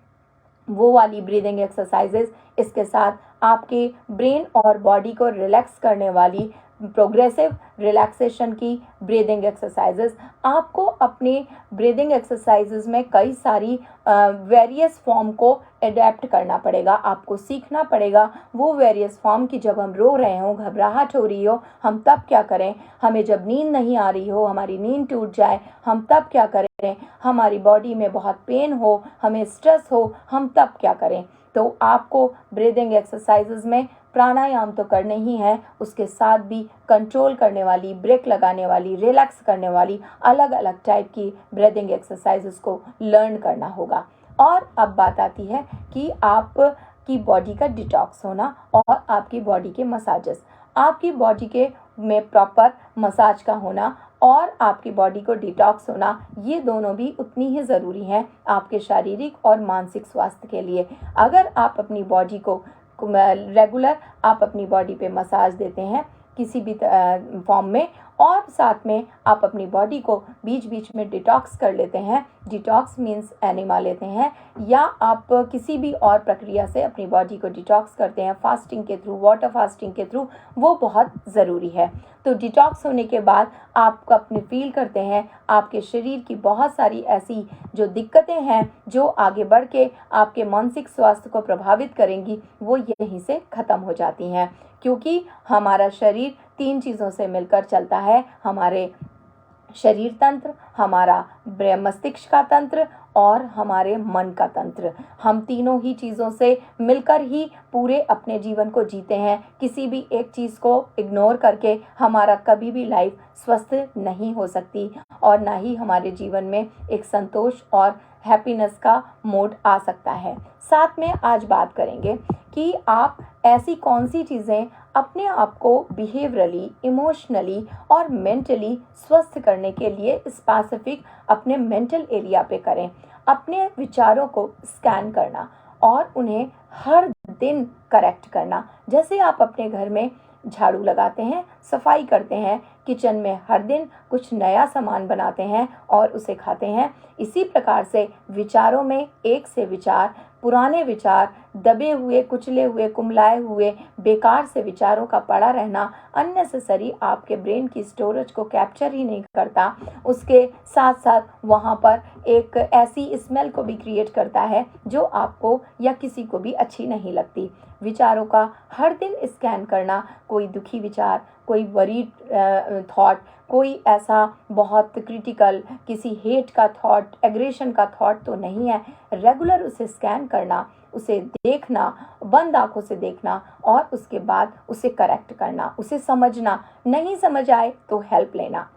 Speaker 1: वो वाली ब्रीदिंग एक्सरसाइजेस, इसके साथ आपके ब्रेन और बॉडी को रिलैक्स करने वाली प्रोग्रेसिव रिलैक्सेशन की ब्रीदिंग एक्सरसाइजेस। आपको अपने ब्रीदिंग एक्सरसाइजेस में कई सारी वेरियस फॉर्म को अडेप्ट करना पड़ेगा, आपको सीखना पड़ेगा वो वेरियस फॉर्म की। जब हम रो रहे हों, घबराहट हो रही हो, हम तब क्या करें, हमें जब नींद नहीं आ रही हो, हमारी नींद टूट जाए, हम तब क्या करें, हमारी बॉडी में बहुत पेन हो, हमें स्ट्रेस हो, हम तब क्या करें। तो आपको ब्रीदिंग एक्सरसाइजेज में प्राणायाम तो करने ही है, उसके साथ भी कंट्रोल करने वाली, ब्रेक लगाने वाली, रिलैक्स करने वाली अलग अलग टाइप की ब्रीदिंग एक्सरसाइजेस को लर्न करना होगा। और अब बात आती है कि आपकी बॉडी का डिटॉक्स होना और आपकी बॉडी के मसाजेस। आपकी बॉडी के में प्रॉपर मसाज का होना और आपकी बॉडी को डिटॉक्स होना, ये दोनों भी उतनी ही ज़रूरी हैं आपके शारीरिक और मानसिक स्वास्थ्य के लिए। अगर आप अपनी बॉडी को रेगुलर आप अपनी बॉडी पे मसाज देते हैं किसी भी फॉर्म में, और साथ में आप अपनी बॉडी को बीच बीच में डिटॉक्स कर लेते हैं, डिटॉक्स मीन्स एनिमा लेते हैं, या आप किसी भी और प्रक्रिया से अपनी बॉडी को डिटॉक्स करते हैं, फास्टिंग के थ्रू, वाटर फास्टिंग के थ्रू, वो बहुत ज़रूरी है। तो डिटॉक्स होने के बाद आप अपने फील करते हैं आपके शरीर की बहुत सारी ऐसी जो दिक्कतें हैं जो आगे बढ़ के आपके मानसिक स्वास्थ्य को प्रभावित करेंगी, वो यहीं से ख़त्म हो जाती हैं। क्योंकि हमारा शरीर 3 चीज़ों से मिलकर चलता है, हमारे शरीर तंत्र, हमारा मस्तिष्क का तंत्र और हमारे मन का तंत्र। हम तीनों ही चीज़ों से मिलकर ही पूरे अपने जीवन को जीते हैं। किसी भी एक चीज़ को इग्नोर करके हमारा कभी भी लाइफ स्वस्थ नहीं हो सकती और ना ही हमारे जीवन में एक संतोष और हैप्पीनेस का मोड आ सकता है। साथ में आज बात करेंगे कि आप ऐसी कौन सी चीज़ें अपने आप को बिहेवियरली, इमोशनली और मेंटली स्वस्थ करने के लिए स्पेसिफिक अपने मेंटल एरिया पे करें। अपने विचारों को स्कैन करना और उन्हें हर दिन करेक्ट करना। जैसे आप अपने घर में झाड़ू लगाते हैं, सफाई करते हैं, किचन में हर दिन कुछ नया सामान बनाते हैं और उसे खाते हैं, इसी प्रकार से विचारों में एक से विचार, पुराने विचार, दबे हुए, कुचले हुए, कुम्हलाए हुए बेकार से विचारों का पड़ा रहना अननेसेसरी आपके ब्रेन की स्टोरेज को कैप्चर ही नहीं करता, उसके साथ साथ वहाँ पर एक ऐसी स्मेल को भी क्रिएट करता है जो आपको या किसी को भी अच्छी नहीं लगती। विचारों का हर दिन स्कैन करना, कोई दुखी विचार, कोई वरीड थॉट, कोई ऐसा बहुत क्रिटिकल किसी हेट का थॉट, एग्रेशन का थॉट तो नहीं है। रेगुलर उसे स्कैन करना, उसे देखना, बंद आंखों से देखना और उसके बाद उसे करेक्ट करना, उसे समझना, नहीं समझ आए तो हेल्प लेना।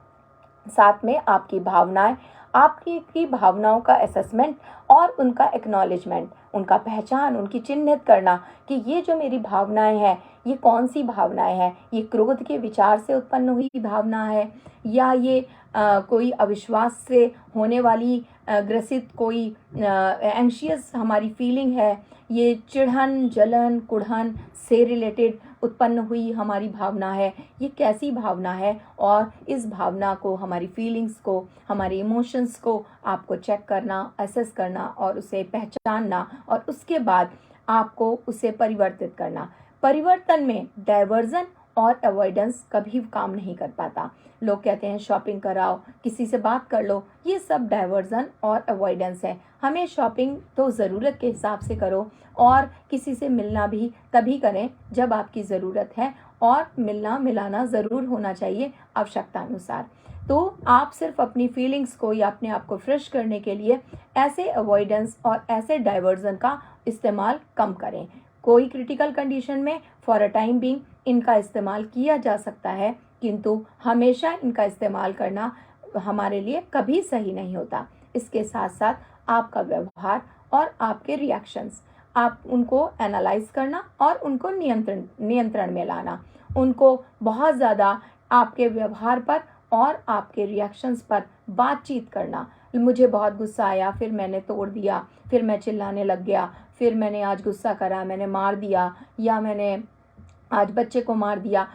Speaker 1: साथ में आपकी भावनाएं, आपकी भावनाओं का असेसमेंट और उनका एक्नॉलेजमेंट, उनका पहचान, उनकी चिन्हित करना कि ये जो मेरी भावनाएं हैं ये कौन सी भावनाएं हैं, ये क्रोध के विचार से उत्पन्न हुई भावना है या ये कोई अविश्वास से होने वाली ग्रसित कोई एंशियस हमारी फीलिंग है, ये चिढ़न, जलन, कुढ़न से रिलेटेड उत्पन्न हुई हमारी भावना है, ये कैसी भावना है। और इस भावना को, हमारी फीलिंग्स को, हमारे इमोशंस को आपको चेक करना, असेस करना और उसे पहचानना और उसके बाद आपको उसे परिवर्तित करना। परिवर्तन में डाइवर्जन और अवॉइडेंस कभी काम नहीं कर पाता। लोग कहते हैं शॉपिंग कराओ, किसी से बात कर लो, ये सब डाइवर्जन और अवॉइडेंस है। हमें शॉपिंग तो ज़रूरत के हिसाब से करो और किसी से मिलना भी तभी करें जब आपकी ज़रूरत है, और मिलना मिलाना ज़रूर होना चाहिए आवश्यकता अनुसार। तो आप सिर्फ अपनी फीलिंग्स को या अपने आप को फ्रेश करने के लिए ऐसे अवॉइडेंस और ऐसे डाइवर्जन का इस्तेमाल कम करें। कोई क्रिटिकल कंडीशन में फॉर अ टाइम बीइंग इनका इस्तेमाल किया जा सकता है, किंतु हमेशा इनका इस्तेमाल करना हमारे लिए कभी सही नहीं होता। इसके साथ साथ आपका व्यवहार और आपके रिएक्शंस, आप उनको एनालाइज करना और उनको नियंत्रण में लाना, उनको बहुत ज़्यादा आपके व्यवहार पर और आपके रिएक्शंस पर बातचीत करना, मुझे बहुत गुस्सा आया, फिर मैंने तोड़ दिया, फिर मैं चिल्लाने लग गया, फिर मैंने आज गुस्सा करा, मैंने मार दिया, या मैंने आज बच्चे को मार दिया।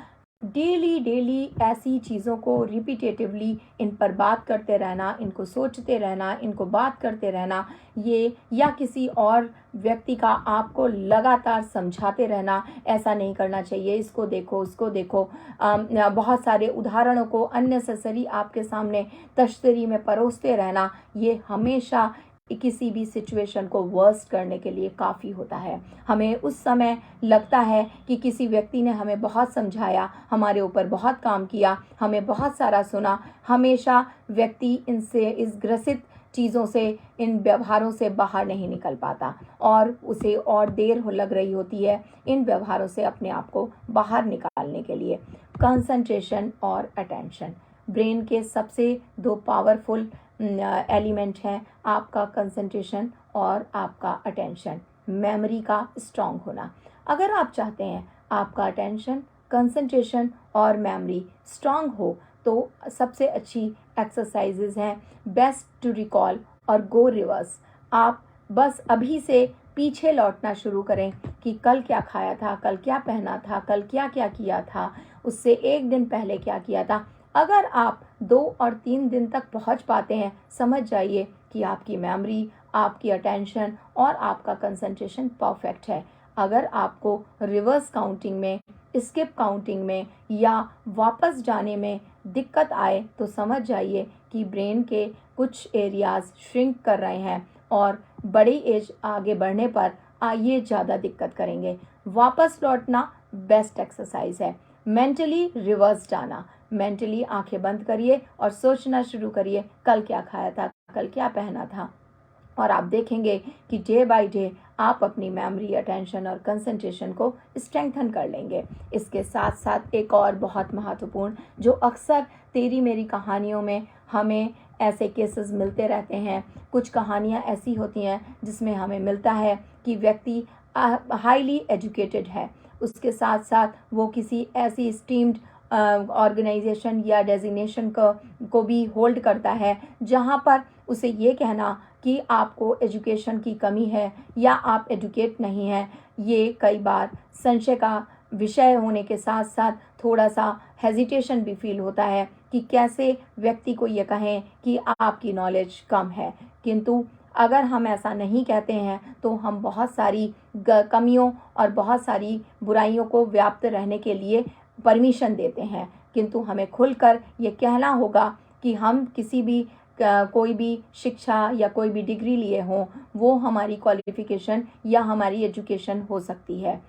Speaker 1: डेली डेली ऐसी चीज़ों को रिपीटेटिवली इन पर बात करते रहना, इनको सोचते रहना, इनको बात करते रहना, ये या किसी और व्यक्ति का आपको लगातार समझाते रहना, ऐसा नहीं करना चाहिए, इसको देखो, उसको देखो, बहुत सारे उदाहरणों को अननेसेसरी आपके सामने तश्तरी में परोसते रहना, ये हमेशा किसी भी सिचुएशन को वर्स्ट करने के लिए काफ़ी होता है। हमें उस समय लगता है कि किसी व्यक्ति ने हमें बहुत समझाया, हमारे ऊपर बहुत काम किया, हमें बहुत सारा सुना, हमेशा व्यक्ति इस ग्रसित चीज़ों से, इन व्यवहारों से बाहर नहीं निकल पाता और उसे और देर लग रही होती है इन व्यवहारों से अपने आप को बाहर निकालने के लिए। कंसंट्रेशन और अटेंशन ब्रेन के सबसे दो पावरफुल एलिमेंट हैं, आपका कंसंट्रेशन और आपका अटेंशन, मेमोरी का स्ट्रांग होना। अगर आप चाहते हैं आपका अटेंशन, कंसंट्रेशन और मेमोरी स्ट्रांग हो तो सबसे अच्छी एक्सरसाइजेज हैं बेस्ट टू रिकॉल और गो रिवर्स। आप बस अभी से पीछे लौटना शुरू करें कि कल क्या खाया था, कल क्या पहना था, कल क्या क्या किया था, उससे एक दिन पहले क्या किया था। अगर आप 2 और 3 दिन तक पहुंच पाते हैं, समझ जाइए कि आपकी मेमोरी, आपकी अटेंशन और आपका कंसंट्रेशन परफेक्ट है। अगर आपको रिवर्स काउंटिंग में, स्किप काउंटिंग में या वापस जाने में दिक्कत आए तो समझ जाइए कि ब्रेन के कुछ एरियाज श्रिंक कर रहे हैं और बड़ी एज आगे बढ़ने पर ये ज़्यादा दिक्कत करेंगे। वापस लौटना बेस्ट एक्सरसाइज है। मेंटली रिवर्स जाना, मेंटली आंखें बंद करिए और सोचना शुरू करिए कल क्या खाया था, कल क्या पहना था, और आप देखेंगे कि डे बाय डे आप अपनी मेमोरी, अटेंशन और कंसंट्रेशन को स्ट्रेंथन कर लेंगे। इसके साथ साथ एक और बहुत महत्वपूर्ण, जो अक्सर तेरी मेरी कहानियों में हमें ऐसे केसेस मिलते रहते हैं, कुछ कहानियाँ ऐसी होती हैं जिसमें हमें मिलता है कि व्यक्ति हाईली एजुकेटेड है, उसके साथ साथ वो किसी ऐसी स्टीम्ड ऑर्गेनाइजेशन या डेजिग्नेशन को भी होल्ड करता है जहाँ पर उसे ये कहना कि आपको एजुकेशन की कमी है या आप एजुकेट नहीं हैं, ये कई बार संशय का विषय होने के साथ साथ थोड़ा सा हेजिटेशन भी फील होता है कि कैसे व्यक्ति को ये कहें कि आपकी नॉलेज कम है। किंतु अगर हम ऐसा नहीं कहते हैं तो हम बहुत सारी कमियों और बहुत सारी बुराइयों को व्याप्त रहने के लिए परमिशन देते हैं। किंतु हमें खुलकर ये कहना होगा कि हम किसी भी कोई भी शिक्षा या कोई भी डिग्री लिए हों, वो हमारी क्वालिफिकेशन या हमारी एजुकेशन हो सकती है,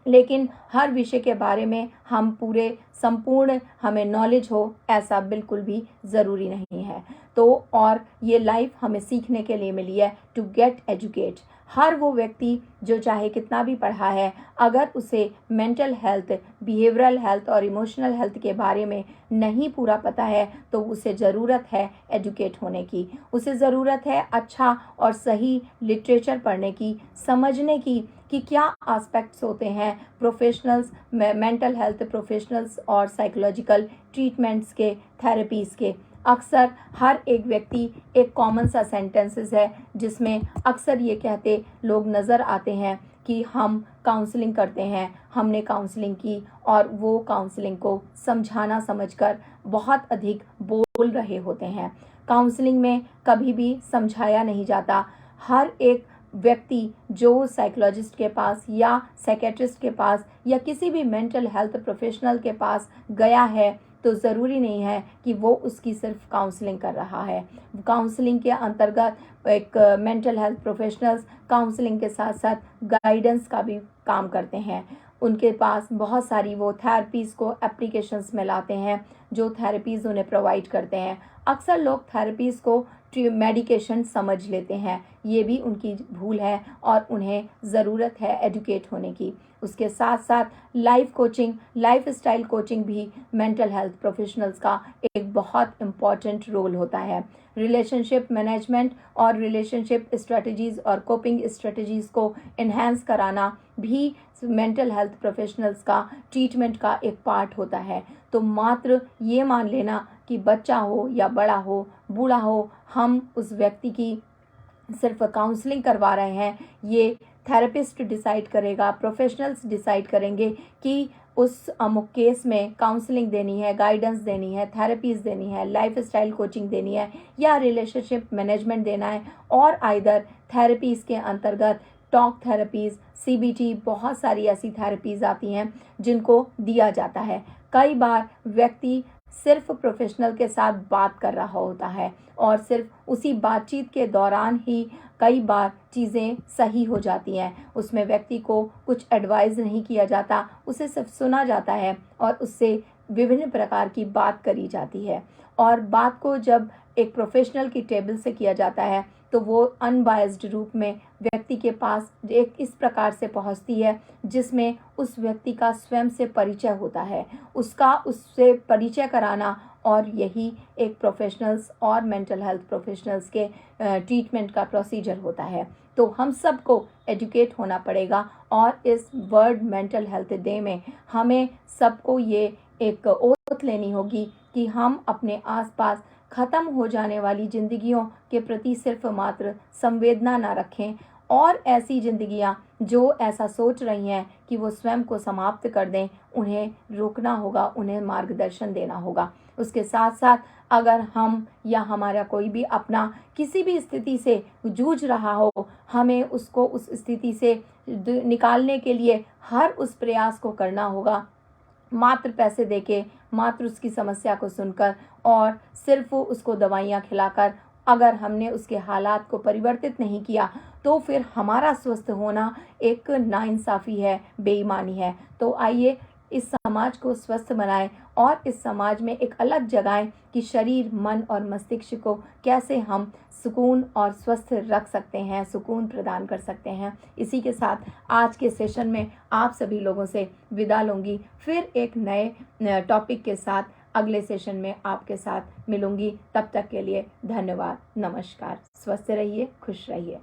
Speaker 1: लेकिन हर विषय के बारे में हम पूरे संपूर्ण हमें नॉलेज हो ऐसा बिल्कुल भी ज़रूरी नहीं है। तो और ये लाइफ हमें सीखने के लिए मिली है, टू गेट एजुकेट। हर वो व्यक्ति जो चाहे कितना भी पढ़ा है, अगर उसे मेंटल हेल्थ, बिहेवियरल हेल्थ और इमोशनल हेल्थ के बारे में नहीं पूरा पता है तो उसे ज़रूरत है एजुकेट होने की। उसे ज़रूरत है अच्छा और सही लिटरेचर पढ़ने की, समझने की कि क्या एस्पेक्ट्स होते हैं प्रोफेशनल्स, मेंटल हेल्थ प्रोफेशनल्स और साइकोलॉजिकल ट्रीटमेंट्स के, थेरेपीज़ के। अक्सर हर एक व्यक्ति, एक कॉमन सा सेंटेंसेस है जिसमें अक्सर ये कहते लोग नज़र आते हैं कि हम काउंसलिंग करते हैं, हमने काउंसलिंग की, और वो काउंसलिंग को समझाना समझकर बहुत अधिक बोल रहे होते हैं। काउंसलिंग में कभी भी समझाया नहीं जाता। हर एक व्यक्ति जो साइकोलॉजिस्ट के पास या साइकेट्रिस्ट के पास या किसी भी मेंटल हेल्थ प्रोफेशनल के पास गया है तो ज़रूरी नहीं है कि वो उसकी सिर्फ काउंसलिंग कर रहा है। काउंसलिंग के अंतर्गत एक मेंटल हेल्थ प्रोफेशनल्स काउंसलिंग के साथ साथ गाइडेंस का भी काम करते हैं। उनके पास बहुत सारी वो थेरेपीज़ को एप्लीकेशंस में लाते हैं जो थेरेपीज़ उन्हें प्रोवाइड करते हैं। अक्सर लोग थेरेपीज़ को मेडिकेशन समझ लेते हैं, ये भी उनकी भूल है और उन्हें ज़रूरत है एजुकेट होने की। उसके साथ साथ life coaching, life style coaching भी मेंटल हेल्थ प्रोफेशनल्स का एक बहुत इम्पॉर्टेंट रोल होता है। रिलेशनशिप मैनेजमेंट और रिलेशनशिप स्ट्रेटजीज़ और कोपिंग स्ट्रेटजीज़ को इन्हेंस कराना भी मेंटल हेल्थ प्रोफेशनल्स का ट्रीटमेंट का एक पार्ट होता है। तो मात्र ये मान लेना कि बच्चा हो या बड़ा हो, बूढ़ा हो, हम उस व्यक्ति की सिर्फ काउंसलिंग करवा रहे हैं, ये थेरेपिस्ट डिसाइड करेगा, प्रोफेशनल्स डिसाइड करेंगे कि उस अमुक केस में काउंसलिंग देनी है, गाइडेंस देनी है, थेरेपीज़ देनी है, लाइफ स्टाइल कोचिंग देनी है या रिलेशनशिप मैनेजमेंट देना है। और आइदर थेरेपीज़ के अंतर्गत टॉक थेरेपीज़, सीबीटी, बहुत सारी ऐसी थेरेपीज़ आती हैं जिनको दिया जाता है। कई बार व्यक्ति सिर्फ प्रोफेशनल के साथ बात कर रहा होता है और सिर्फ उसी बातचीत के दौरान ही कई बार चीज़ें सही हो जाती हैं। उसमें व्यक्ति को कुछ एडवाइस नहीं किया जाता, उसे सिर्फ सुना जाता है और उससे विभिन्न प्रकार की बात करी जाती है। और बात को जब एक प्रोफेशनल की टेबल से किया जाता है तो वो अनबायस्ड रूप में व्यक्ति के पास एक इस प्रकार से पहुंचती है जिसमें उस व्यक्ति का स्वयं से परिचय होता है, उसका उससे परिचय कराना। और यही एक प्रोफेशनल्स और मेंटल हेल्थ प्रोफेशनल्स के ट्रीटमेंट का प्रोसीजर होता है। तो हम सबको एजुकेट होना पड़ेगा और इस वर्ल्ड मेंटल हेल्थ डे में हमें सबको ये एक ओथ लेनी होगी कि हम अपने आसपास ख़त्म हो जाने वाली ज़िंदगियों के प्रति सिर्फ मात्र संवेदना ना रखें और ऐसी ज़िंदगियां जो ऐसा सोच रही हैं कि वो स्वयं को समाप्त कर दें, उन्हें रोकना होगा, उन्हें मार्गदर्शन देना होगा। उसके साथ साथ अगर हम या हमारा कोई भी अपना किसी भी स्थिति से जूझ रहा हो, हमें उसको उस स्थिति से निकालने के लिए हर उस प्रयास को करना होगा, मात्र पैसे देके, मात्र उसकी समस्या को सुनकर और सिर्फ उसको दवाइयाँ खिलाकर अगर हमने उसके हालात को परिवर्तित नहीं किया तो फिर हमारा स्वस्थ होना एक नाइंसाफ़ी है, बेईमानी है। तो आइए इस समाज को स्वस्थ बनाएं और इस समाज में एक अलग जगाएं कि शरीर, मन और मस्तिष्क को कैसे हम सुकून और स्वस्थ रख सकते हैं, सुकून प्रदान कर सकते हैं। इसी के साथ आज के सेशन में आप सभी लोगों से विदा लूँगी। फिर एक नए टॉपिक के साथ अगले सेशन में आपके साथ मिलूँगी। तब तक के लिए धन्यवाद, नमस्कार, स्वस्थ रहिए, खुश रहिए।